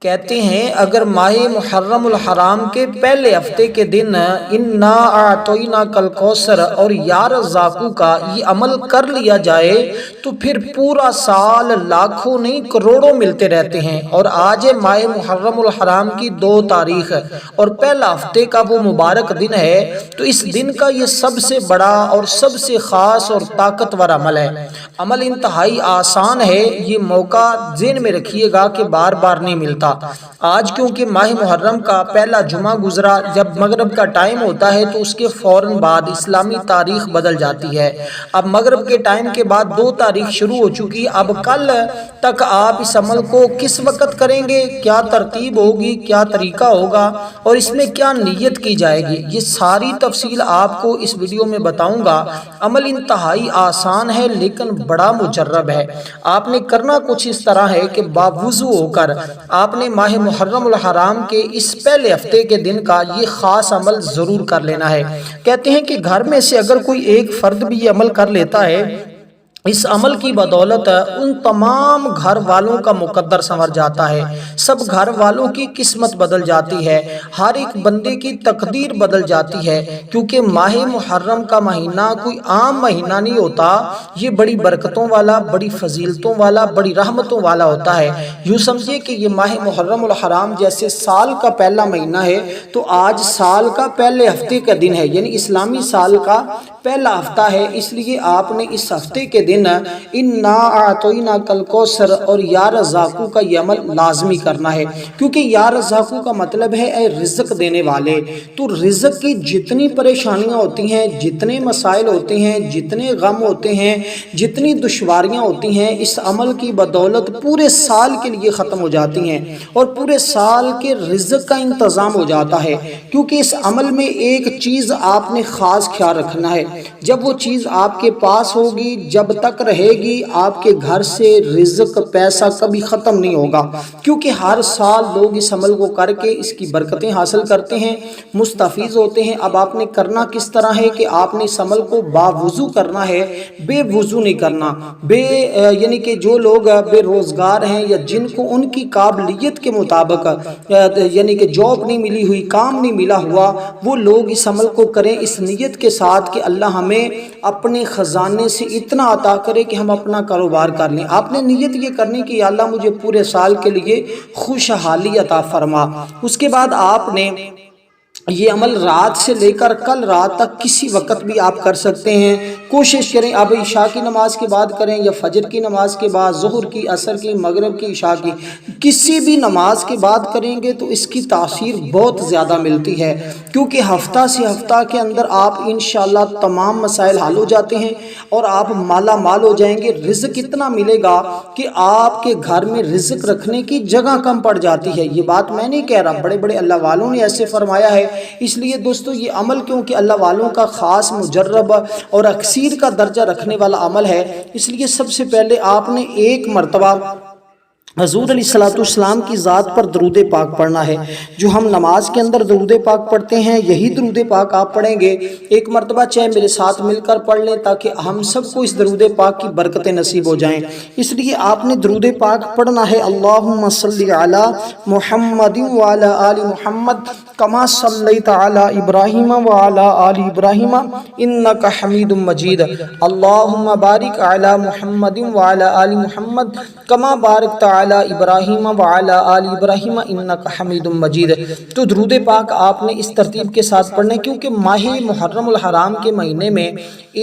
کہتے ہیں اگر ماہ محرم الحرام کے پہلے ہفتے کے دن انا اعطینا کل کوثر اور یا رزاقو کا یہ عمل کر لیا جائے تو پھر پورا سال لاکھوں نہیں کروڑوں ملتے رہتے ہیں۔ اور آج ماہ محرم الحرام کی 2 تاریخ اور پہلا ہفتے کا وہ مبارک دن ہے، تو اس دن کا یہ سب سے بڑا اور سب سے خاص اور طاقتور عمل ہے۔ عمل انتہائی آسان ہے، یہ موقع ذہن میں رکھیے گا کہ بار بار نہیں ملتا۔ آج کیونکہ ماہ محرم کا پہلا جمعہ گزرا، جب مغرب کا ٹائم ہوتا ہے تو اس کے فوراً بعد اسلامی تاریخ بدل جاتی ہے۔ اب مغرب کے ٹائم کے بعد 2 تاریخ شروع ہو چکی۔ اب کل تک آپ اس عمل کو کس وقت کریں گے، کیا ترتیب ہوگی، کیا طریقہ ہوگا اور اس میں کیا نیت کی جائے گی، یہ ساری تفصیل آپ کو اس ویڈیو میں بتاؤں گا۔ عمل انتہائی آسان ہے لیکن بڑا مجرب ہے۔ آپ نے کرنا کچھ اس طرح ہے کہ باوضو ہو کر آپ نے ماہ محرم الحرام کے اس پہلے ہفتے کے دن کا یہ خاص عمل ضرور کر لینا ہے۔ کہتے ہیں کہ گھر میں سے اگر کوئی ایک فرد بھی یہ عمل کر لیتا ہے، اس عمل کی بدولت ان تمام گھر والوں کا مقدر سنور جاتا ہے، سب گھر والوں کی قسمت بدل جاتی ہے، ہر ایک بندے کی تقدیر بدل جاتی ہے، کیونکہ ماہ محرم کا مہینہ کوئی عام مہینہ نہیں ہوتا، یہ بڑی برکتوں والا، بڑی فضیلتوں والا، بڑی رحمتوں والا ہوتا ہے۔ یوں سمجھے کہ یہ ماہ محرم الحرام جیسے سال کا پہلا مہینہ ہے، تو آج سال کا پہلے ہفتے کا دن ہے، یعنی اسلامی سال کا پہلا ہفتہ ہے۔ اس لیے آپ نے اس ہفتے کے دن انا اعطینا کل کوثر اور یا رزاقو کا یہ عمل لازمی کرنا ہے، کیونکہ یا رزاقو کا مطلب ہے اے رزق دینے والے۔ تو رزق کی جتنی پریشانیاں ہوتی ہیں، جتنے مسائل ہوتے ہیں، جتنے غم ہوتے ہیں، جتنی دشواریاں ہوتی ہیں، اس عمل کی بدولت پورے سال کے لیے ختم ہو جاتی ہیں اور پورے سال کے رزق کا انتظام ہو جاتا ہے۔ کیونکہ اس عمل میں ایک چیز آپ نے خاص خیال رکھنا ہے، جب وہ چیز آپ کے پاس ہوگی، جب تک رہے گی، آپ کے گھر سے رزق پیسہ کبھی ختم نہیں ہوگا، کیونکہ ہر سال لوگ اس عمل کو کر کے اس کی برکتیں حاصل کرتے ہیں، مستفیض ہوتے ہیں۔ اب آپ نے کرنا کس طرح ہے کہ آپ نے اس عمل کو باوضو کرنا ہے، بے وضو نہیں کرنا۔ یعنی کہ جو لوگ بے روزگار ہیں یا جن کو ان کی قابلیت کے مطابق یعنی کہ جاب نہیں ملی ہوئی، کام نہیں ملا ہوا، وہ لوگ اس عمل کو کریں اس نیت کے ساتھ کہ اللہ ہمیں اپنے خزانے سے اتنا عطا کرے کہ ہم اپنا کاروبار کر لیں۔ آپ نے نیت یہ کرنی کہ یا اللہ مجھے پورے سال کے لیے خوشحالی عطا فرما۔ اس کے بعد آپ نے یہ عمل رات سے لے کر کل رات تک کسی وقت بھی آپ کر سکتے ہیں۔ کوشش کریں اب عشاء کی نماز کے بعد کریں یا فجر کی نماز کے بعد، ظہر کی، عصر کی، مغرب کی، عشاء کی، کسی بھی نماز کے بعد کریں گے تو اس کی تاثیر بہت زیادہ ملتی ہے، کیونکہ ہفتہ سے ہفتہ کے اندر آپ انشاءاللہ تمام مسائل حل ہو جاتے ہیں اور آپ مالا مال ہو جائیں گے۔ رزق اتنا ملے گا کہ آپ کے گھر میں رزق رکھنے کی جگہ کم پڑ جاتی ہے۔ یہ بات میں نہیں کہہ رہا، بڑے بڑے اللہ والوں نے ایسے فرمایا ہے۔ اس لیے دوستو یہ عمل کیونکہ اللہ والوں کا خاص مجرب اور اکثیر کا درجہ رکھنے والا عمل ہے، اس لیے سب سے پہلے آپ نے ایک مرتبہ حضور علیہ السلام کی ذات پر درود پاک پڑھنا ہے۔ جو ہم نماز کے اندر درود پاک پڑھتے ہیں، یہی درود پاک آپ پڑھیں گے۔ ایک مرتبہ چاہے میرے ساتھ مل کر پڑھ لیں تاکہ ہم سب کو اس درود پاک کی برکتیں نصیب ہو جائیں۔ اس لیے آپ نے درود پاک پڑھنا ہے، اللہم صلی علی محمد وعلی آل محمد کما صلیت علی ابراہیم وعلی آل ابراہیم انک حمید مجید، اللہم بارک علی محمد وعلی آل محمد کما بارکت علی ابراہیم وعلی آل ابراہیم انک حمید مجید۔ تو درود پاک آپ نے اس ترتیب کے ساتھ پڑھنا ہے، کیونکہ ماہ محرم الحرام کے مہینے میں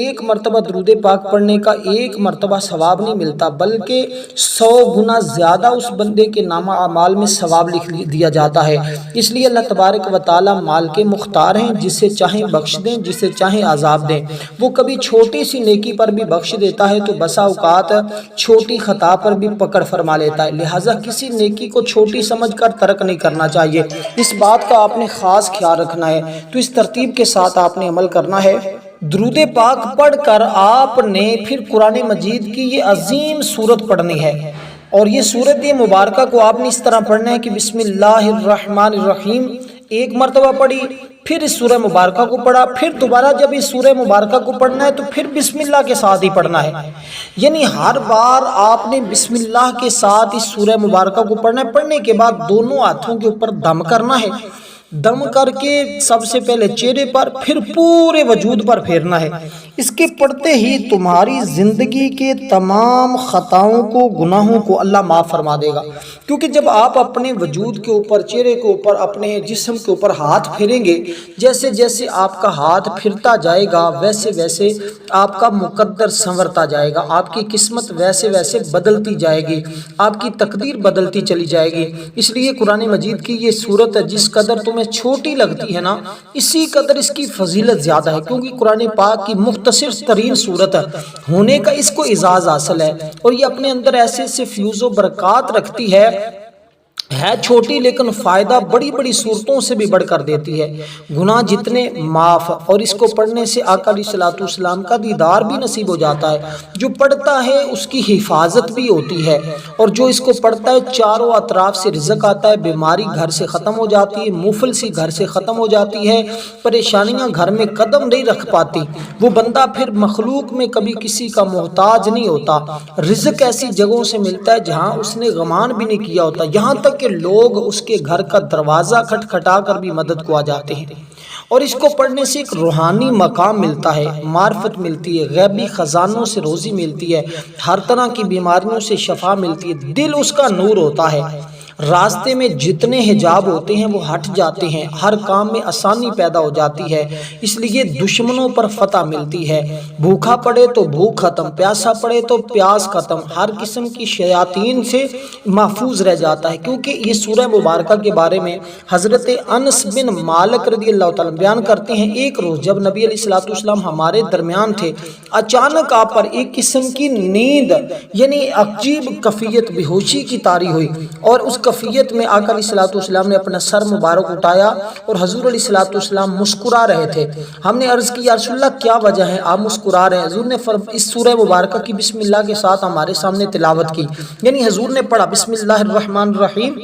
ایک مرتبہ درود پاک پڑھنے کا ایک مرتبہ ثواب نہیں ملتا، بلکہ 100 گنا زیادہ اس بندے کے نامہ اعمال میں ثواب لکھ دیا جاتا ہے۔ اس لیے اللہ تبارک و تعالی مال کے مختار ہیں، جسے چاہیں بخش دیں، جسے چاہیں عذاب دیں۔ وہ کبھی چھوٹی سی نیکی پر بھی بخش دیتا ہے تو بسا اوقات چھوٹی خطا پر بھی پکڑ فرما لیتا ہے، لہٰذا کسی نیکی کو چھوٹی سمجھ کر ترک نہیں کرنا چاہیے۔ اس بات کا آپ نے خاص خیال رکھنا ہے۔ تو اس ترتیب کے ساتھ آپ نے عمل کرنا ہے۔ درود پاک پڑھ کر آپ نے پھر قرآن مجید کی یہ عظیم سورت پڑھنی ہے، اور یہ سورت یہ مبارکہ کو آپ نے اس طرح پڑھنا ہے کہ بسم اللہ الرحمن الرحیم ایک مرتبہ پڑھی، پھر اس سورہ مبارکہ کو پڑھا، پھر دوبارہ جب اس سورہ مبارکہ کو پڑھنا ہے تو پھر بسم اللہ کے ساتھ ہی پڑھنا ہے۔ یعنی ہر بار آپ نے بسم اللہ کے ساتھ اس سورہ مبارکہ کو پڑھنا ہے۔ پڑھنے کے بعد دونوں ہاتھوں کے اوپر دم کرنا ہے، دم کر کے سب سے پہلے چہرے پر پھر پورے وجود پر پھیرنا ہے۔ اس کے پڑھتے ہی تمہاری زندگی کے تمام خطاؤں کو، گناہوں کو اللہ معاف فرما دے گا، کیونکہ جب آپ اپنے وجود کے اوپر، چہرے کے اوپر، اپنے جسم کے اوپر ہاتھ پھیریں گے، جیسے جیسے آپ کا ہاتھ پھرتا جائے گا ویسے ویسے آپ کا مقدر سنورتا جائے گا، آپ کی قسمت ویسے ویسے بدلتی جائے گی، آپ کی تقدیر بدلتی چلی جائے گی۔ اس لیے قرآن مجید کی یہ صورت جس قدر تمہیں چھوٹی لگتی ہے نا، اسی قدر اس کی فضیلت زیادہ ہے، کیونکہ قرآن پاک کی مختصر ترین صورت ہونے کا اس کو اعزاز حاصل ہے، اور یہ اپنے اندر ایسے ایسے فیوز و برکات رکھتی ہے چھوٹی لیکن فائدہ بڑی بڑی صورتوں سے بھی بڑھ کر دیتی ہے۔ گناہ جتنے معاف، اور اس کو پڑھنے سے آقا علیہ الصلوۃ والسلام کا دیدار بھی نصیب ہو جاتا ہے۔ جو پڑھتا ہے اس کی حفاظت بھی ہوتی ہے، اور جو اس کو پڑھتا ہے چاروں اطراف سے رزق آتا ہے، بیماری گھر سے ختم ہو جاتی ہے، مفلسی گھر سے ختم ہو جاتی ہے، پریشانیاں گھر میں قدم نہیں رکھ پاتی، وہ بندہ پھر مخلوق میں کبھی کسی کا محتاج نہیں ہوتا، رزق ایسی جگہوں سے ملتا ہے جہاں اس نے گمان بھی نہیں کیا ہوتا، یہاں تک کہ لوگ اس کے گھر کا دروازہ کھٹکھٹا کر بھی مدد کو آ جاتے ہیں۔ اور اس کو پڑھنے سے ایک روحانی مقام ملتا ہے، معرفت ملتی ہے، غیبی خزانوں سے روزی ملتی ہے، ہر طرح کی بیماریوں سے شفا ملتی ہے، دل اس کا نور ہوتا ہے، راستے میں جتنے حجاب ہوتے ہیں وہ ہٹ جاتے ہیں، ہر کام میں آسانی پیدا ہو جاتی ہے، اس لیے دشمنوں پر فتح ملتی ہے، بھوکا پڑے تو بھوک ختم، پیاسا پڑے تو پیاس ختم، ہر قسم کی شیاطین سے محفوظ رہ جاتا ہے۔ کیونکہ یہ سورہ مبارکہ کے بارے میں حضرت انس بن مالک رضی اللہ تعالیٰ بیان کرتے ہیں، ایک روز جب نبی علیہ الصلوۃ والسلام ہمارے درمیان تھے، اچانک آپ پر ایک قسم کی نیند یعنی عجیب کیفیت بے ہوشی کی طاری ہوئی، اور اس کیفیت میں آقا علیہ الصلوۃ والسلام نے اپنا سر مبارک اٹھایا اور حضور علیہ الصلوۃ والسلام مسکرا رہے تھے۔ ہم نے عرض کی یا رسول اللہ کیا وجہ ہے آپ مسکرا رہے ہیں؟ حضور نے اس سورہ مبارکہ کی بسم اللہ کے ساتھ ہمارے سامنے تلاوت کی، یعنی حضور نے پڑھا بسم اللہ الرحمن الرحیم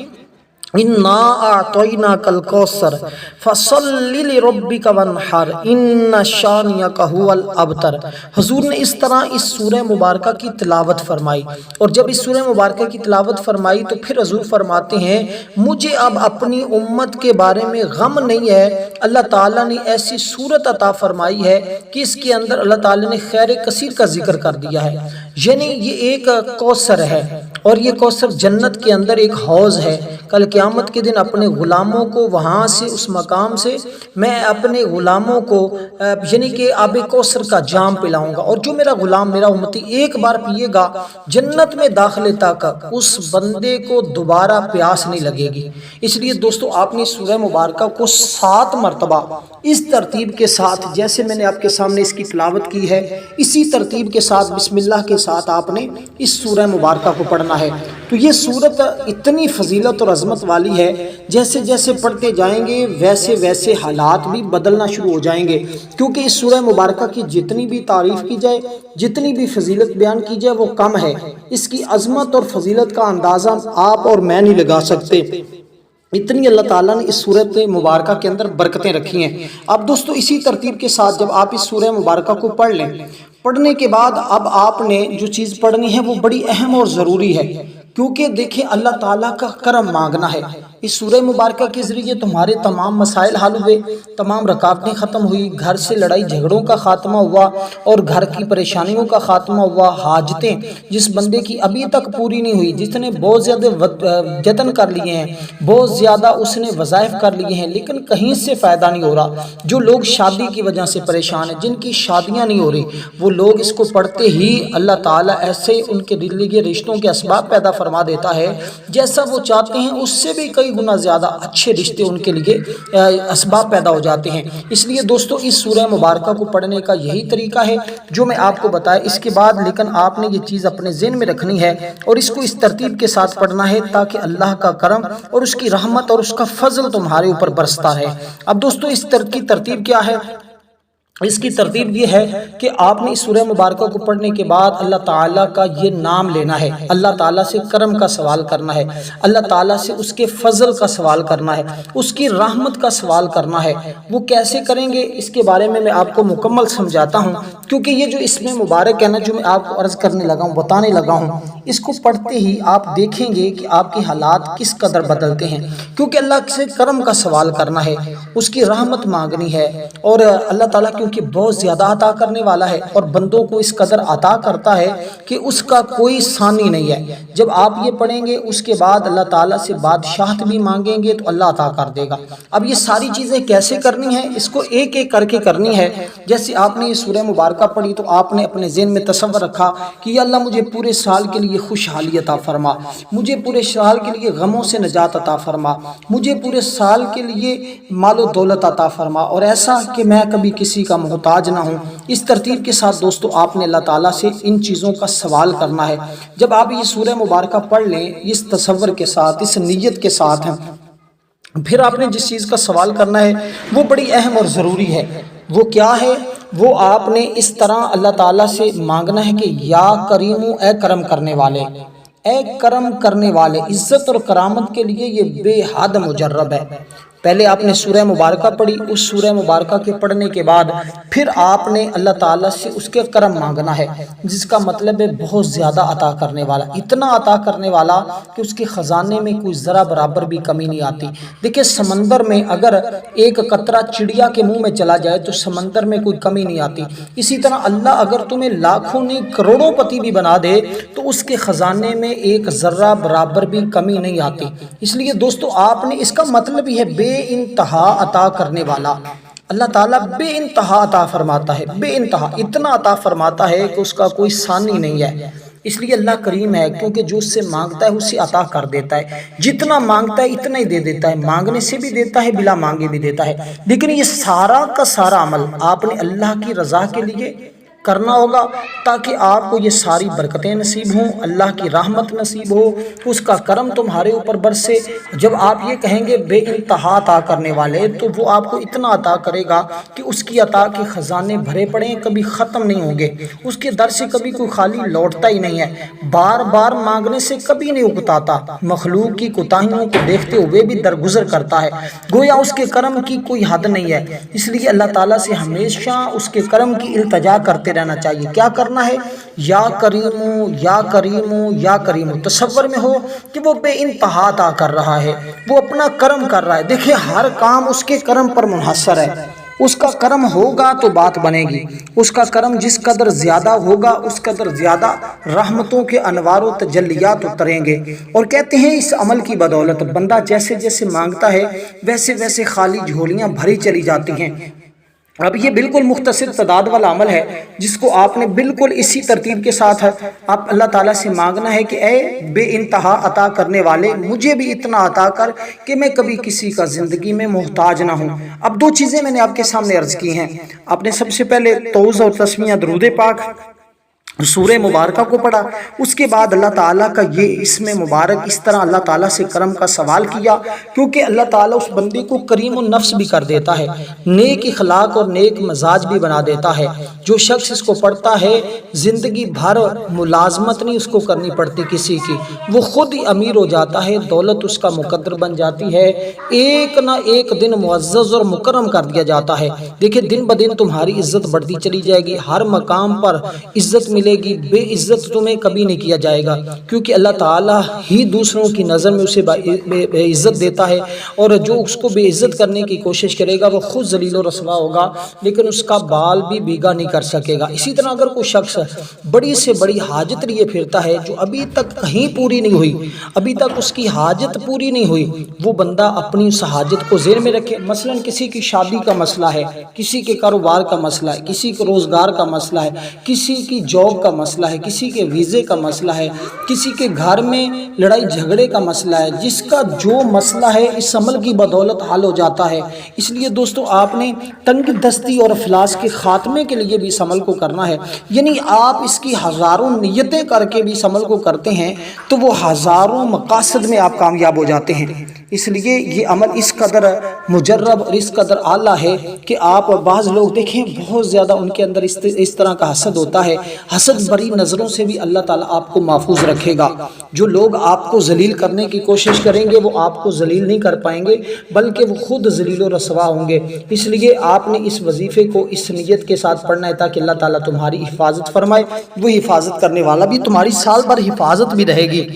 انا اعطیناک الکوثر فصل لربک وانحر ان شانئک ھو الابتر۔ حضور نے اس طرح اس سورہ مبارکہ کی تلاوت فرمائی، اور جب اس سورہ مبارکہ کی تلاوت فرمائی تو پھر حضور فرماتے ہیں مجھے اب اپنی امت کے بارے میں غم نہیں ہے، اللہ تعالیٰ نے ایسی صورت عطا فرمائی ہے کہ اس کے اندر اللہ تعالیٰ نے خیر کثیر کا ذکر کر دیا ہے، یعنی یہ ایک کوثر ہے، اور یہ کوثر جنت کے اندر ایک حوض ہے۔ کل قیامت کے دن اپنے غلاموں کو وہاں سے اس مقام سے میں اپنے غلاموں کو یعنی کہ آب کوثر کا جام پلاؤں گا، اور جو میرا غلام، میرا امتی ایک بار پیے گا جنت میں داخلے تک اس بندے کو دوبارہ پیاس نہیں لگے گی۔ اس لیے دوستو آپ نے سورہ مبارکہ کو 7 مرتبہ اس ترتیب کے ساتھ، جیسے میں نے آپ کے سامنے اس کی تلاوت کی ہے، اسی ترتیب کے ساتھ بسم اللہ کے ساتھ آپ نے اس سورہ مبارکہ کو پڑھنا ہے۔ تو یہ سورت اتنی فضیلت اور عظمت والی ہے، جیسے جیسے پڑھتے جائیں گے ویسے ویسے حالات بھی بدلنا شروع ہو جائیں گے، کیونکہ اس سورہ مبارکہ کی جتنی بھی تعریف کی جائے، جتنی بھی فضیلت بیان کی جائے وہ کم ہے۔ اس کی عظمت اور فضیلت کا اندازہ آپ اور میں نہیں لگا سکتے، اتنی اللہ تعالیٰ نے اس سورت مبارکہ کے اندر برکتیں رکھی ہیں۔ اب دوستو اسی ترتیب کے ساتھ جب آپ اس سورہ مبارکہ کو پڑھ لیں، پڑھنے کے بعد اب آپ نے جو چیز پڑھنی ہے وہ بڑی اہم اور ضروری ہے، کیونکہ دیکھیں اللہ تعالیٰ کا کرم مانگنا ہے۔ اس سورہ مبارکہ کے ذریعے تمہارے تمام مسائل حل ہوئے، تمام رکاوٹیں ختم ہوئی، گھر سے لڑائی جھگڑوں کا خاتمہ ہوا، اور گھر کی پریشانیوں کا خاتمہ ہوا، حاجتیں جس بندے کی ابھی تک پوری نہیں ہوئی، جس نے بہت زیادہ جتن کر لیے ہیں، بہت زیادہ اس نے وظائف کر لیے ہیں، لیکن کہیں سے فائدہ نہیں ہو رہا، جو لوگ شادی کی وجہ سے پریشان ہیں، جن کی شادیاں نہیں ہو رہی، وہ لوگ اس کو پڑھتے ہی اللہ تعالیٰ ایسے ان کے دل کے رشتوں کے اسباب پیدا فرما دیتا ہے، جیسا وہ چاہتے ہیں اس سے بھی کئی گنا زیادہ اچھے رشتے ان کے لیے اسباب پیدا ہو جاتے ہیں۔ اس لیے دوستو اس سورہ مبارکہ کو پڑھنے کا یہی طریقہ ہے جو میں آپ کو بتایا۔ اس کے بعد لیکن آپ نے یہ چیز اپنے ذہن میں رکھنی ہے اور اس کو اس ترتیب کے ساتھ پڑھنا ہے تاکہ اللہ کا کرم اور اس کی رحمت اور اس کا فضل تمہارے اوپر برستا ہے۔ اب دوستو اس کی ترتیب کیا ہے؟ اس کی ترتیب یہ ہے کہ آپ نے اس سورہ مبارکہ کو پڑھنے کے بعد اللہ تعالیٰ کا یہ نام لینا ہے، اللہ تعالیٰ سے کرم کا سوال کرنا ہے، اللہ تعالیٰ سے اس کے فضل کا سوال کرنا ہے، اس کی رحمت کا سوال کرنا ہے۔ وہ کیسے کریں گے اس کے بارے میں آپ کو مکمل سمجھاتا ہوں، کیونکہ یہ جو اسم مبارک ہے نا، جو میں آپ کو عرض کرنے لگا ہوں، بتانے لگا ہوں، اس کو پڑھتے ہی آپ دیکھیں گے کہ آپ کے حالات کس قدر بدلتے ہیں، کیونکہ اللہ سے کرم کا سوال کرنا ہے، اس کی رحمت مانگنی ہے، اور اللہ تعالیٰ کیونکہ بہت زیادہ عطا کرنے والا ہے اور بندوں کو اس قدر عطا کرتا ہے کہ اس کا کوئی ثانی نہیں ہے۔ جب آپ یہ پڑھیں گے اس کے بعد اللہ تعالیٰ سے بادشاہت بھی مانگیں گے تو اللہ عطا کر دے گا۔ اب یہ ساری چیزیں کیسے کرنی ہیں، اس کو ایک ایک کر کے کرنی ہے۔ جیسے آپ نے یہ سورہ مبارکہ پڑھی تو آپ نے اپنے ذہن میں تصور رکھا کہ یا اللہ مجھے پورے سال کے لیے خوشحالی عطا فرما، مجھے پورے سال کے لیے غموں سے نجات عطا فرما، مجھے پورے سال کے لیے مال و دولت عطا فرما، اور ایسا کہ میں کبھی کسی کا محتاج نہ ہوں۔ اس ترتیب کے ساتھ دوستو آپ نے اللہ تعالیٰ سے ان چیزوں کا سوال کرنا ہے۔ جب آپ یہ سورہ مبارکہ پڑھ لیں اس تصور کے ساتھ، اس نیت کے ساتھ، پھر آپ نے جس چیز کا سوال کرنا ہے وہ بڑی اہم اور ضروری ہے۔ وہ کیا ہے؟ وہ آپ نے اس طرح اللہ تعالیٰ سے مانگنا ہے کہ یا کریم، اے کرم کرنے والے، اے کرم کرنے والے۔ عزت اور کرامت کے لیے یہ بے حد مجرب ہے۔ پہلے آپ نے سورہ مبارکہ پڑھی، اس سورہ مبارکہ کے پڑھنے کے بعد پھر آپ نے اللہ تعالیٰ سے اس کے کرم مانگنا ہے، جس کا مطلب ہے بہت زیادہ عطا کرنے والا، اتنا عطا کرنے والا کہ اس کے خزانے میں کوئی ذرا برابر بھی کمی نہیں آتی۔ دیکھیں سمندر میں اگر ایک قطرہ چڑیا کے منہ میں چلا جائے تو سمندر میں کوئی کمی نہیں آتی، اسی طرح اللہ اگر تمہیں لاکھوں نے کروڑوں پتی بھی بنا دے تو اس کے خزانے میں ایک ذرہ برابر بھی کمی نہیں آتی۔ اس لیے دوستو آپ نے اس کا مطلب یہ ہے بے انتہا عطا کرنے والا۔ اللہ تعالیٰ بے انتہا عطا فرماتا ہے، بے انتہا، اتنا عطا فرماتا ہے کہ اس کا کوئی ثانی نہیں ہے۔ اس لیے اللہ کریم ہے، کیونکہ جو اس سے مانگتا ہے اسے عطا کر دیتا ہے، جتنا مانگتا ہے اتنا ہی دے دیتا ہے، مانگنے سے بھی دیتا ہے، بلا مانگے بھی دیتا ہے۔ لیکن یہ سارا کا سارا عمل آپ نے اللہ کی رضا کے لیے کرنا ہوگا، تاکہ آپ کو یہ ساری برکتیں نصیب ہوں، اللہ کی رحمت نصیب ہو، اس کا کرم تمہارے اوپر برسے۔ جب آپ یہ کہیں گے بے انتہا عطا کرنے والے، تو وہ آپ کو اتنا عطا کرے گا کہ اس کی عطا کے خزانے بھرے پڑیں، کبھی ختم نہیں ہوں گے، اس کے در سے کبھی کوئی خالی لوٹتا ہی نہیں ہے، بار بار مانگنے سے کبھی نہیں اکتاتا، مخلوق کی کوتاہیوں کو دیکھتے ہوئے بھی درگزر کرتا ہے، گویا اس کے کرم کی کوئی حد نہیں ہے۔ اس لیے اللہ تعالیٰ سے ہمیشہ اس کے کرم کی التجا کرتے رہنا چاہیے۔ کیا کرنا ہے؟ یا کریمو، یا کریمو، یا کریمو۔ تصور میں ہو کہ وہ بے انتہا عطا کر رہا ہے، وہ اپنا کرم کر رہا ہے۔ دیکھیں ہر کام اس کے کرم پر منحصر ہے، اس کا کرم ہوگا تو بات بنے گی، اس کا کرم جس قدر زیادہ ہوگا اس قدر زیادہ رحمتوں کے انوار و تجلیات اتریں گے۔ اور کہتے ہیں اس عمل کی بدولت بندہ جیسے جیسے مانگتا ہے ویسے ویسے خالی جھولیاں بھری چلی جاتی ہیں۔ اب یہ بالکل مختصر تعداد والا عمل ہے جس کو آپ نے بالکل اسی ترتیب کے ساتھ آپ اللہ تعالیٰ سے مانگنا ہے کہ اے بے انتہا عطا کرنے والے، مجھے بھی اتنا عطا کر کہ میں کبھی کسی کا زندگی میں محتاج نہ ہوں۔ اب دو چیزیں میں نے آپ کے سامنے عرض کی ہیں۔ آپ نے سب سے پہلے توز اور تسمیہ درود پاک سورہ مبارکہ کو پڑھا، اس کے بعد اللہ تعالیٰ کا یہ اسم مبارک اس طرح اللہ تعالیٰ سے کرم کا سوال کیا، کیونکہ اللہ تعالیٰ اس بندے کو کریم النفس بھی کر دیتا ہے، نیک اخلاق اور نیک مزاج بھی بنا دیتا ہے۔ جو شخص اس کو پڑھتا ہے زندگی بھر ملازمت نہیں اس کو کرنی پڑتی کسی کی، وہ خود ہی امیر ہو جاتا ہے، دولت اس کا مقدر بن جاتی ہے، ایک نہ ایک دن معزز اور مکرم کر دیا جاتا ہے۔ دیکھیں دن بدن تمہاری عزت بڑھتی چلی جائے گی، ہر مقام پر عزت ملے گی، بے عزت تمہیں کبھی نہیں کیا جائے گا، کیونکہ اللہ تعالیٰ ہی دوسروں کی نظر میں اسے بے عزت دیتا ہے، اور جو اس کو بے عزت کرنے کی کوشش کرے گا وہ خود ذلیل و رسوا ہوگا، لیکن اس کا بال بھی بیگا نہیں کر سکے گا۔ اسی طرح اگر کوئی شخص بڑی سے بڑی حاجت لیے پھرتا ہے جو ابھی تک کہیں پوری نہیں ہوئی، ابھی تک اس کی حاجت پوری نہیں ہوئی، وہ بندہ اپنی اس حاجت کو ذہن میں رکھے۔ مثلا کسی کی شادی کا مسئلہ ہے، کسی کے کاروبار کا مسئلہ ہے، کسی کے روزگار کا مسئلہ ہے، کسی کی جاب کا مسئلہ ہے، کسی کے ویزے کا مسئلہ ہے، کسی کے گھر میں لڑائی جھگڑے کا مسئلہ ہے، جس کا جو مسئلہ ہے اس عمل کی بدولت حل ہو جاتا ہے۔ اس لیے دوستو آپ نے تنگ دستی اور افلاس کے خاتمے کے لیے بھی اس عمل کو کرنا ہے، یعنی آپ اس کی ہزاروں نیتیں کر کے بھی اس عمل کو کرتے ہیں تو وہ ہزاروں مقاصد میں آپ کامیاب ہو جاتے ہیں۔ اس لیے یہ عمل اس قدر مجرب اور اس قدر اعلیٰ ہے کہ آپ بعض لوگ دیکھیں بہت زیادہ ان کے اندر اس طرح کا حسد ہوتا ہے. حسد بری نظروں سے بھی اللہ تعالیٰ آپ کو محفوظ رکھے گا. جو لوگ آپ کو ذلیل کرنے کی کوشش کریں گے وہ آپ کو ذلیل نہیں کر پائیں گے بلکہ وہ خود ذلیل و رسوا ہوں گے. اس لیے آپ نے اس وظیفے کو اس نیت کے ساتھ پڑھنا ہے تاکہ اللہ تعالیٰ تمہاری حفاظت فرمائے. وہ حفاظت کرنے والا بھی تمہاری سال بھر حفاظت بھی رہے گی.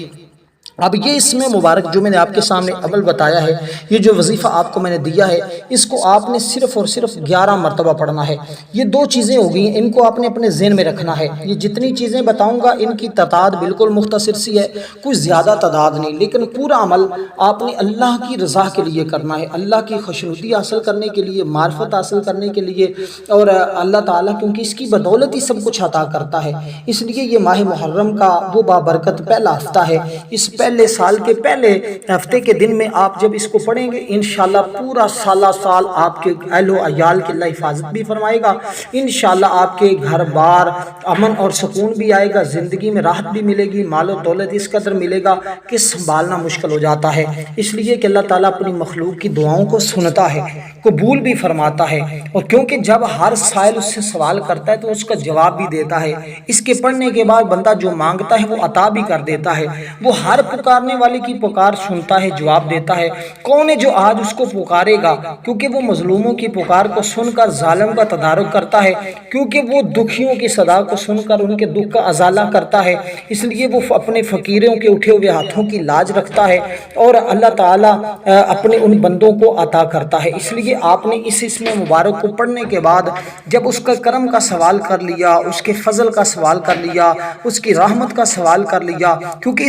اب یہ اس میں مبارک جو میں نے آپ کے سامنے عمل بتایا ہے، یہ جو وظیفہ آپ کو میں نے دیا ہے، اس کو آپ نے صرف اور صرف 11 مرتبہ پڑھنا ہے. یہ 2 چیزیں ہو گئی ہیں، ان کو آپ نے اپنے ذہن میں رکھنا ہے. یہ جتنی چیزیں بتاؤں گا ان کی تعداد بالکل مختصر سی ہے، کوئی زیادہ تعداد نہیں، لیکن پورا عمل آپ نے اللہ کی رضا کے لیے کرنا ہے، اللہ کی خوشنودی حاصل کرنے کے لیے، معرفت حاصل کرنے کے لیے. اور اللہ تعالیٰ کیونکہ اس کی بدولت ہی سب کچھ عطا کرتا ہے، اس لیے یہ ماہ محرم کا وہ بابرکت پہلا ہفتہ ہے. اس پہلے سال کے پہلے ہفتے کے دن میں آپ جب اس کو پڑھیں گے انشاءاللہ پورا سال آپ کے اہل و عیال کی اللہ حفاظت بھی فرمائے گا. انشاءاللہ آپ کے گھر بار امن اور سکون بھی آئے گا، زندگی میں راحت بھی ملے گی، مال و دولت اس قدر ملے گا کہ سنبھالنا مشکل ہو جاتا ہے. اس لیے کہ اللہ تعالیٰ اپنی مخلوق کی دعاؤں کو سنتا ہے، قبول بھی فرماتا ہے. اور کیونکہ جب ہر سائل اس سے سوال کرتا ہے تو اس کا جواب بھی دیتا ہے. اس کے پڑھنے کے بعد بندہ جو مانگتا ہے وہ عطا بھی کر دیتا ہے. وہ ہر پکارنے والے کی پکار سنتا ہے، جواب دیتا ہے. کون ہے جو آج اس کو پکارے گا؟ کیونکہ وہ مظلوموں کی پکار کو سن کر ظالم کا تدارک کرتا ہے، کیونکہ وہ دکھیوں کی صدا کو سن کر ان کے دکھ کا ازالہ کرتا ہے. اس لیے وہ اپنے فقیروں کے اٹھے ہوئے ہاتھوں کی لاج رکھتا ہے اور اللہ تعالیٰ اپنے ان بندوں کو عطا کرتا ہے. اس لیے آپ نے اس اسم مبارک کو پڑھنے کے بعد جب اس کا کرم کا سوال کر لیا، اس کے فضل کا سوال کر لیا، اس کی رحمت کا سوال کر لیا، کیونکہ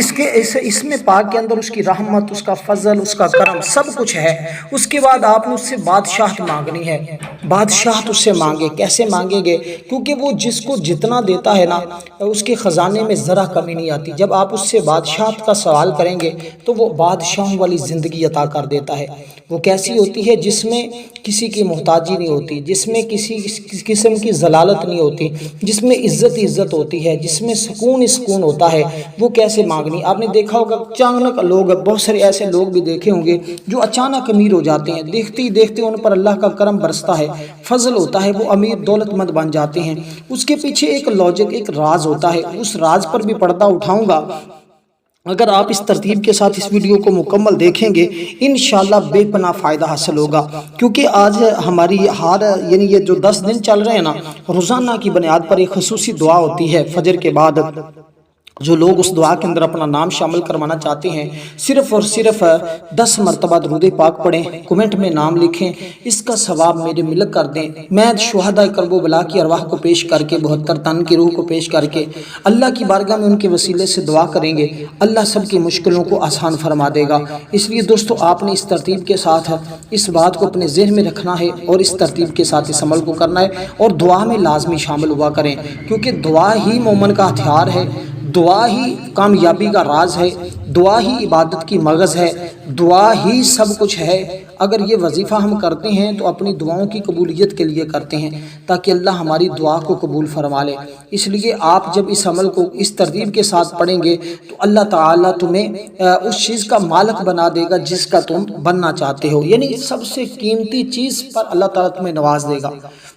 اس میں پاک کے اندر اس کی رحمت، اس کا فضل، اس کا کرم سب کچھ ہے. اس کے بعد آپ نے اس سے بادشاہت مانگنی ہے. بادشاہت اس سے مانگے. کیسے مانگیں گے؟ کیونکہ وہ جس کو جتنا دیتا ہے نا اس کے خزانے میں ذرا کمی نہیں آتی. جب آپ اس سے بادشاہت کا سوال کریں گے تو وہ بادشاہوں والی زندگی عطا کر دیتا ہے. وہ کیسی ہوتی ہے؟ جس میں کسی کی محتاجی نہیں ہوتی، جس میں کسی قسم کی ضلالت نہیں ہوتی، جس میں عزت ہوتی ہے، جس میں سکون ہوتا ہے. وہ کیسے مانگنی؟ آپ نے دیکھا ہوگا اچانک لوگ، بہت سارے ایسے لوگ بھی دیکھے ہوں گے جو اچانک امیر ہو جاتے ہیں. دیکھتے ہی دیکھتے ان پر اللہ کا کرم برستا ہے، فضل ہوتا ہے، وہ امیر دولت مند بن جاتے ہیں. اس کے پیچھے ایک لاجک، ایک راز ہوتا ہے. اس راز پر بھی پردہ اٹھاؤں گا. اگر آپ اس ترتیب کے ساتھ اس ویڈیو کو مکمل دیکھیں گے انشاءاللہ بے پناہ فائدہ حاصل ہوگا. کیونکہ آج ہماری یعنی یہ جو 10 دن چل رہے ہیں نا، روزانہ کی بنیاد پر ایک خصوصی دعا ہوتی ہے فجر کے بعد. جو لوگ اس دعا کے اندر اپنا نام شامل کروانا چاہتے ہیں صرف اور صرف 10 مرتبہ درود پاک پڑھیں، کومنٹ میں نام لکھیں، اس کا ثواب میرے ملک کر دیں. میں شہداء کرب و بلا کی ارواح کو پیش کر کے، 72 تن کی روح کو پیش کر کے اللہ کی بارگاہ میں ان کے وسیلے سے دعا کریں گے. اللہ سب کی مشکلوں کو آسان فرما دے گا. اس لیے دوستو آپ نے اس ترتیب کے ساتھ اس بات کو اپنے ذہن میں رکھنا ہے اور اس ترتیب کے ساتھ اس عمل کو کرنا ہے اور دعا میں لازمی شامل ہوا کریں. کیونکہ دعا ہی مومن کا ہتھیار ہے، دعا ہی کامیابی کا راز ہے، دعا ہی عبادت کی مغز ہے، دعا ہی سب کچھ ہے. اگر یہ وظیفہ ہم کرتے ہیں تو اپنی دعاؤں کی قبولیت کے لیے کرتے ہیں تاکہ اللہ ہماری دعا کو قبول فرما لے. اس لیے آپ جب اس عمل کو اس ترتیب کے ساتھ پڑھیں گے تو اللہ تعالیٰ تمہیں اس چیز کا مالک بنا دے گا جس کا تم بننا چاہتے ہو. یعنی سب سے قیمتی چیز پر اللہ تعالیٰ تمہیں نواز دے گا.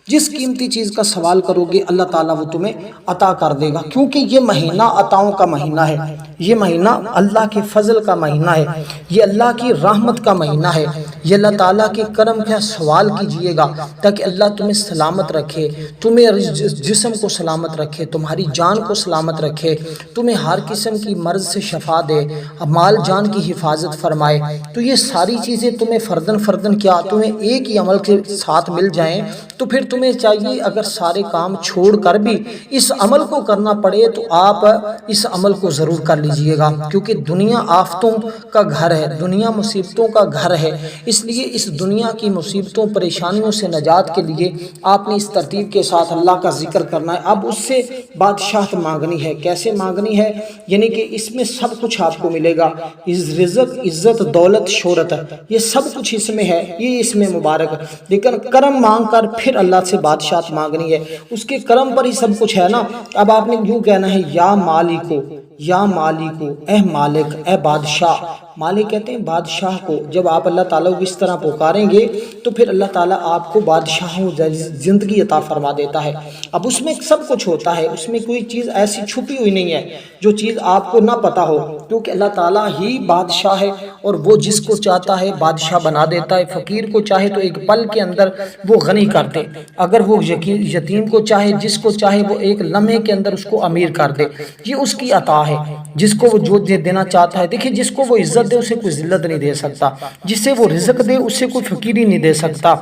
جس قیمتی چیز کا سوال کرو گے اللہ تعالیٰ وہ تمہیں عطا کر دے گا. کیونکہ یہ مہینہ عطاؤں کا مہینہ ہے، یہ مہینہ اللہ کے فضل کا مہینہ ہے، یہ اللہ کی رحمت کا مہینہ ہے. یہ اللہ تعالیٰ کے کرم کا سوال کیجئے گا تاکہ اللہ تمہیں سلامت رکھے، تمہیں جسم کو سلامت رکھے، تمہاری جان کو سلامت رکھے، تمہیں ہر قسم کی مرض سے شفا دے، مال جان کی حفاظت فرمائے. تو یہ ساری چیزیں تمہیں فردن کیا تمہیں ایک ہی عمل کے ساتھ مل جائیں تو پھر تمہیں چاہیے اگر سارے کام چھوڑ کر بھی اس عمل کو کرنا پڑے تو آپ اس عمل کو ضرور کر لیجئے گا. کیونکہ دنیا آفتوں کا گھر ہے، دنیا مصیبتوں کا گھر ہے. اس لیے اس دنیا کی مصیبتوں پریشانیوں سے نجات کے لیے آپ نے اس ترتیب کے ساتھ اللہ کا ذکر کرنا ہے. اب اس سے بادشاہت مانگنی ہے. کیسے مانگنی ہے؟ یعنی کہ اس میں سب کچھ آپ کو ملے گا، رزق، عزت، دولت، شہرت، یہ سب کچھ اس میں ہے، یہ اس میں مبارک. لیکن کرم مانگ کر پھر اللہ سے بادشاہت مانگنی ہے. اس کے کرم پر ہی سب کچھ ہے نا. اب آپ نے یوں کہنا ہے یا مالکو، یا مالکو، اے مالک، اے بادشاہ، مالک کہتے ہیں بادشاہ کو جب آپ اللہ تعالیٰ کو اس طرح پکاریں گے تو پھر اللہ تعالیٰ آپ کو بادشاہوں زندگی عطا فرما دیتا ہے۔ اب اس میں سب کچھ ہوتا ہے، اس میں کوئی چیز ایسی چھپی ہوئی نہیں ہے جو چیز آپ کو نہ پتہ ہو، کیونکہ اللہ تعالیٰ ہی بادشاہ ہے اور وہ جس کو چاہتا ہے بادشاہ بنا دیتا ہے۔ فقیر کو چاہے تو ایک پل کے اندر وہ غنی کر دے، اگر وہ یتیم کو چاہے جس کو چاہے وہ ایک لمحے کے اندر اس کو امیر کر دے، یہ اس کی عطا ہے۔ جس کو وہ جو دینا چاہتا ہے، دیکھیں جس کو وہ عزت دے اسے کوئی ذلت نہیں دے سکتا، جسے وہ رزق دے اسے کوئی فقیری نہیں دے سکتا،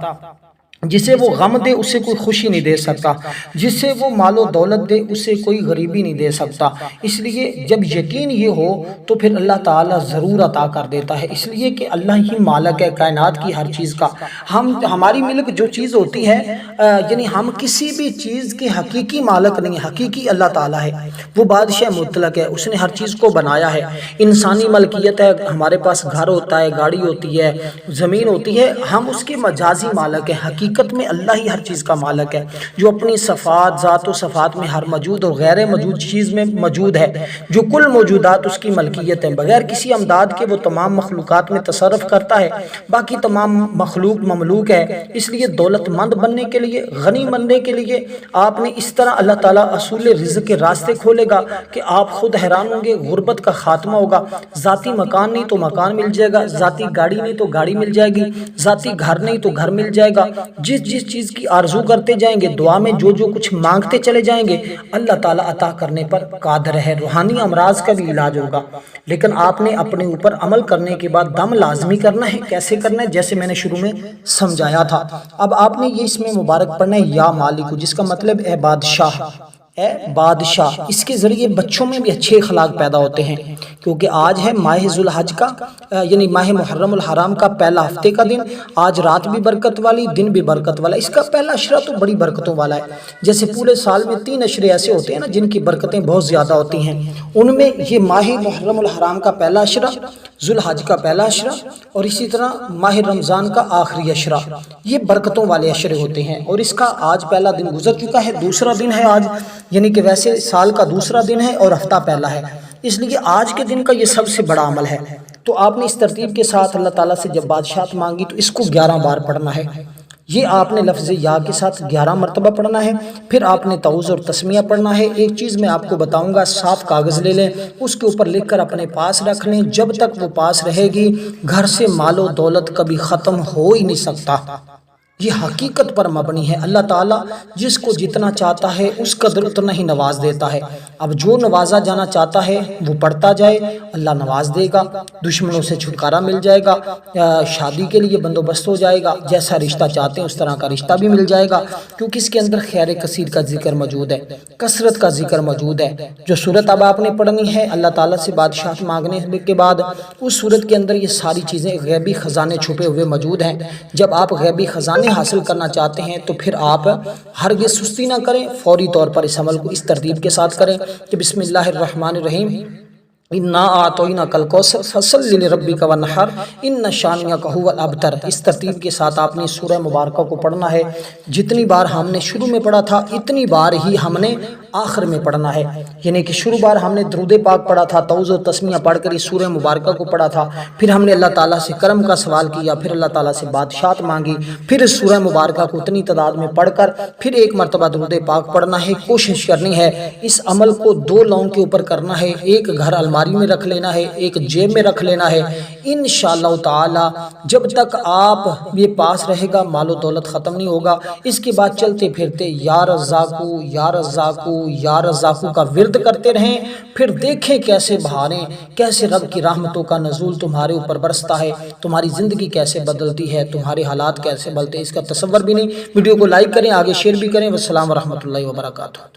جسے وہ غم دے اسے کوئی خوشی نہیں دے سکتا، جسے وہ مال و دولت دے اسے کوئی غریبی نہیں دے سکتا۔ اس لیے جب یقین یہ ہو تو پھر اللہ تعالیٰ ضرور عطا کر دیتا ہے، اس لیے کہ اللہ ہی مالک ہے کائنات کی ہر چیز کا۔ ہماری ملک جو چیز ہوتی ہے یعنی ہم کسی بھی چیز کے حقیقی مالک نہیں، حقیقی اللہ تعالیٰ ہے، وہ بادشاہ مطلق ہے، اس نے ہر چیز کو بنایا ہے۔ انسانی ملکیت ہے، ہمارے پاس گھر ہوتا ہے، گاڑی ہوتی ہے، زمین ہوتی ہے، ہم اس کے مجازی مالک ہیں، حقیقت میں اللہ ہی ہر چیز کا مالک ہے، جو اپنی صفات ذات و صفات میں ہر موجود اور غیر موجود چیز میں موجود ہے، جو کل موجودات اس کی ملکیت ہیں، بغیر کسی امداد کے وہ تمام مخلوقات میں تصرف کرتا ہے، باقی تمام مخلوق مملوک ہے۔ اس لیے دولت مند بننے کے لیے، غنی بننے کے لیے آپ نے اس طرح اللہ تعالیٰ اصول رزق کے راستے کھولے گا کہ آپ خود حیران ہوں گے، غربت کا خاتمہ ہوگا، ذاتی مکان نہیں تو مکان مل جائے گا، ذاتی گاڑی نہیں تو گاڑی مل جائے گی، ذاتی گھر نہیں تو گھر مل جائے گا، جس چیز کی آرزو کرتے جائیں گے، دعا میں جو کچھ مانگتے چلے جائیں گے، اللہ تعالیٰ عطا کرنے پر قادر ہے۔ روحانی امراض کا بھی علاج ہوگا، لیکن آپ نے اپنے اوپر عمل کرنے کے بعد دم لازمی کرنا ہے۔ کیسے کرنا ہے؟ جیسے میں نے شروع میں سمجھایا تھا۔ اب آپ نے یہ اس میں مبارک پڑھنا ہے یا مالک، جس کا مطلب ہے بادشاہ، اے بادشاہ۔ اس کے ذریعے بچوں میں بھی اچھے اخلاق پیدا ہوتے ہیں، کیونکہ آج ہے ماہ ذو الحج کا یعنی ماہ محرم الحرام کا پہلا ہفتے کا دن۔ آج رات بھی برکت والی، دن بھی برکت والا، اس کا پہلا عشرہ تو بڑی برکتوں والا ہے۔ جیسے پورے سال میں 3 عشرے ایسے ہوتے ہیں نا جن کی برکتیں بہت زیادہ ہوتی ہیں، ان میں یہ ماہ محرم الحرام کا پہلا عشرہ، ذو الحج کا پہلا عشرہ اور اسی طرح ماہ رمضان کا آخری عشرہ، یہ برکتوں والے عشرے ہوتے ہیں۔ اور اس کا آج پہلا دن گزر چکا ہے، دوسرا دن ہے آج، یعنی کہ ویسے سال کا دوسرا دن ہے اور ہفتہ پہلا ہے، اس لیے آج کے دن کا یہ سب سے بڑا عمل ہے۔ تو آپ نے اس ترتیب کے ساتھ اللہ تعالیٰ سے جب بادشاہت مانگی تو اس کو 11 بار پڑھنا ہے۔ یہ آپ نے لفظ یا کے ساتھ 11 مرتبہ پڑھنا ہے، پھر آپ نے تعوذ اور تسمیہ پڑھنا ہے۔ ایک چیز میں آپ کو بتاؤں گا، صاف کاغذ لے لیں، اس کے اوپر لکھ کر اپنے پاس رکھ لیں، جب تک وہ پاس رہے گی گھر سے مال و دولت کبھی ختم ہو ہی نہیں سکتا۔ یہ حقیقت پر مبنی ہے، اللہ تعالیٰ جس کو جتنا چاہتا ہے اس قدر اتنا ہی نواز دیتا ہے۔ اب جو نوازا جانا چاہتا ہے وہ پڑھتا جائے، اللہ نواز دے گا، دشمنوں سے چھٹکارا مل جائے گا، شادی کے لیے بندوبست ہو جائے گا، جیسا رشتہ چاہتے ہیں اس طرح کا رشتہ بھی مل جائے گا، کیونکہ اس کے اندر خیر کثیر کا ذکر موجود ہے، کثرت کا ذکر موجود ہے۔ جو صورت اب آپ نے پڑھنی ہے اللہ تعالیٰ سے بادشاہت مانگنے کے بعد، اس صورت کے اندر یہ ساری چیزیں غیبی خزانے چھپے ہوئے موجود ہیں۔ جب آپ غیبی خزانے حاصل کرنا چاہتے ہیں تو پھر آپ ہرگز سستی نہ کریں، فوری طور پر اس عمل کو اس ترتیب کے ساتھ کریں کہ بسم اللہ الرحمن الرحیم، انا اعطیناک الکوثر فصلی لربک وانحر ان شانئک ھو الابتر۔ اس ترتیب کے ساتھ آپ نے سورہ مبارکہ کو پڑھنا ہے۔ جتنی بار ہم نے شروع میں پڑھا تھا اتنی بار ہی ہم نے آخر میں پڑھنا ہے، یعنی کہ شروع بار ہم نے درود پاک پڑھا تھا، تعوذ و تسمیہ پڑھ کر اس سورہ مبارکہ کو پڑھا تھا، پھر ہم نے اللہ تعالیٰ سے کرم کا سوال کیا، پھر اللہ تعالیٰ سے بادشاہت مانگی، پھر اس سورہ مبارکہ کو اتنی تعداد میں پڑھ کر پھر ایک مرتبہ درود پاک پڑھنا ہے۔ کوشش کرنی ہے اس عمل کو 2 لونگ کے اوپر کرنا ہے، ایک گھر الماری میں رکھ لینا ہے، ایک جیب میں رکھ لینا ہے۔ انشاءاللہ تعالی جب تک آپ یہ پاس رہے گا مال و دولت ختم نہیں ہوگا۔ اس کے بعد چلتے پھرتے یا رزاقو یا رزاقو یا رزاقو کا ورد کرتے رہیں، پھر دیکھیں کیسے بہاریں، کیسے رب کی رحمتوں کا نزول تمہارے اوپر برستا ہے، تمہاری زندگی کیسے بدلتی ہے، تمہارے حالات کیسے بدلتے ہیں، اس کا تصور بھی نہیں۔ ویڈیو کو لائک کریں، آگے شیئر بھی کریں۔ والسلام ورحمۃ اللہ وبرکاتہ۔